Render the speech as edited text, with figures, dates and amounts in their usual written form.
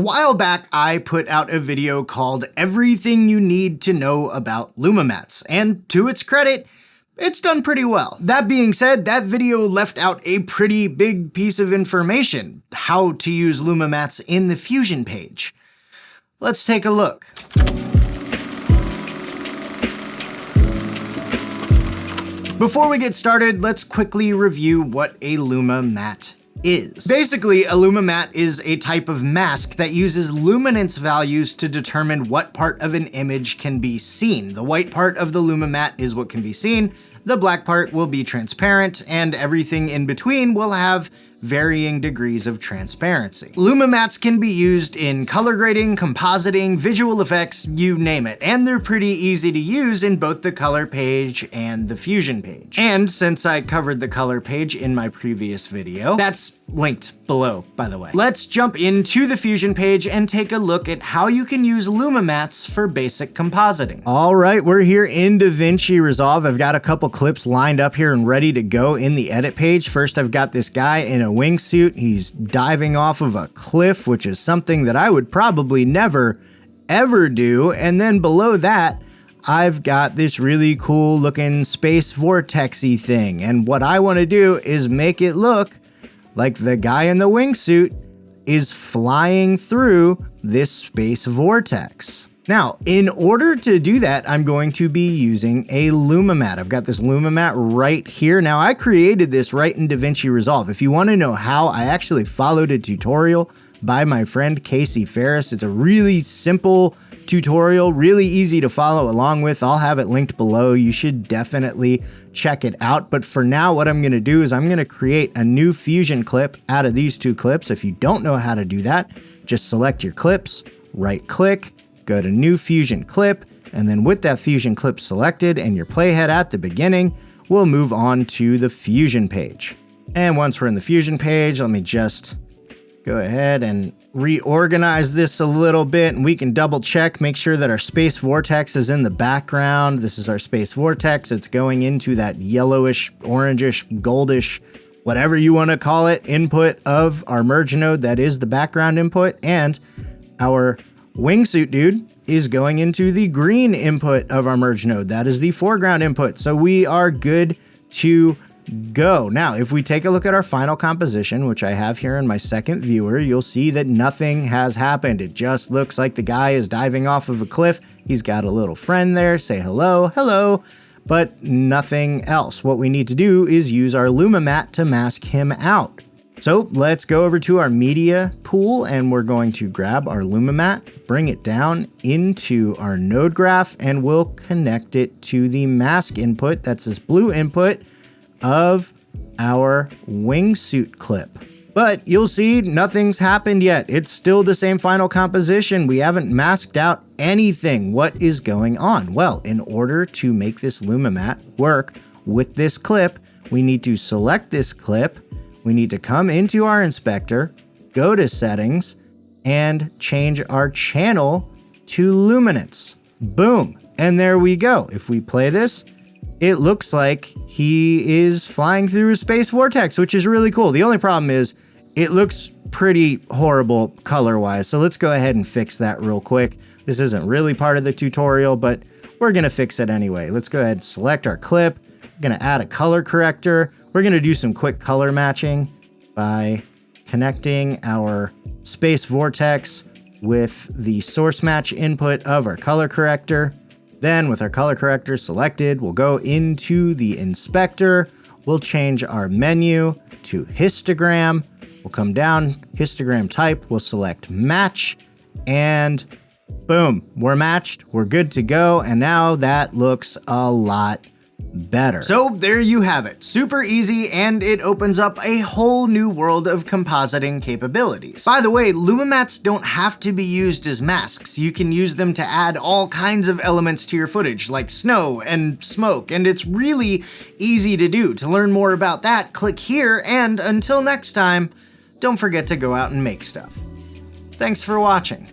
A while back, I put out a video called Everything You Need to Know About Luma Mats, and to its credit, it's done pretty well. That being said, that video left out a pretty big piece of information: how to use Luma Mats in the Fusion page. Let's take a look. Before we get started, let's quickly review what a Luma mat is. Basically, a Luma mat is a type of mask that uses luminance values to determine what part of an image can be seen. The white part of the Luma mat is what can be seen, the black part will be transparent, and everything in between will have varying degrees of transparency. Luma mats can be used in color grading, compositing, visual effects, you name it, and they're pretty easy to use in both the color page and the Fusion page. And since I covered the color page in my previous video, that's linked below, by the way. Let's jump into the Fusion page and take a look at how you can use Luma mats for basic compositing. All right, we're here in Davinci Resolve. I've got a couple clips lined up here and ready to go in the edit page. First, I've got this guy in a wingsuit. He's diving off of a cliff, which is something that I would probably never, ever do. And then below that, I've got this really cool looking space vortex-y thing. And what I want to do is make it look like the guy in the wingsuit is flying through this space vortex. Now, in order to do that, I'm going to be using a Luma mat. I've got this Luma mat right here. Now, I created this right in Davinci Resolve. If you want to know how, I actually followed a tutorial by my friend Casey Ferris. It's a really simple tutorial, really easy to follow along with. I'll have it linked below. You should definitely check it out. But for now, what I'm going to do is I'm going to create a new Fusion clip out of these two clips. If you don't know how to do that, just select your clips, right click, go to new Fusion clip, and then with that Fusion clip selected and your playhead at the beginning, we'll move on to the Fusion page. And once we're in the Fusion page, let me just go ahead and reorganize this a little bit, and we can double check, make sure that our space vortex is in the background. This is our space vortex. It's going into that yellowish, orangish, goldish, whatever you want to call it, input of our merge node. That is the background input. And our wingsuit dude is going into the green input of our merge node. That is the foreground input. So we are good to go. Now, if we take a look at our final composition, which I have here in my second viewer, you'll see that nothing has happened. It just looks like the guy is diving off of a cliff. He's got a little friend there, say hello, hello, but nothing else. What we need to do is use our Luma mat to mask him out. So let's go over to our media pool, and we're going to grab our Luma mat, bring it down into our node graph, and we'll connect it to the mask input. That's this blue input of our wingsuit clip. But you'll see nothing's happened yet. It's still the same final composition. We haven't masked out anything. What is going on? Well, in order to make this Luma mat work with this clip, we need to select this clip. We need to come into our inspector, go to settings, and change our channel to luminance. Boom. And there we go. If we play this, it looks like he is flying through a space vortex, which is really cool. The only problem is it looks pretty horrible color-wise. So let's go ahead and fix that real quick. This isn't really part of the tutorial, but we're going to fix it anyway. Let's go ahead and select our clip. We're going to add a color corrector. We're going to do some quick color matching by connecting our space vortex with the source match input of our color corrector. Then with our color corrector selected, we'll go into the inspector. We'll change our menu to histogram. We'll come down, histogram type. We'll select match, and boom, we're matched. We're good to go. And now that looks a lot better. So there you have it. Super easy, and it opens up a whole new world of compositing capabilities. By the way, Luma mats don't have to be used as masks. You can use them to add all kinds of elements to your footage, like snow and smoke, and it's really easy to do. To learn more about that, click here, and until next time, don't forget to go out and make stuff. Thanks for watching.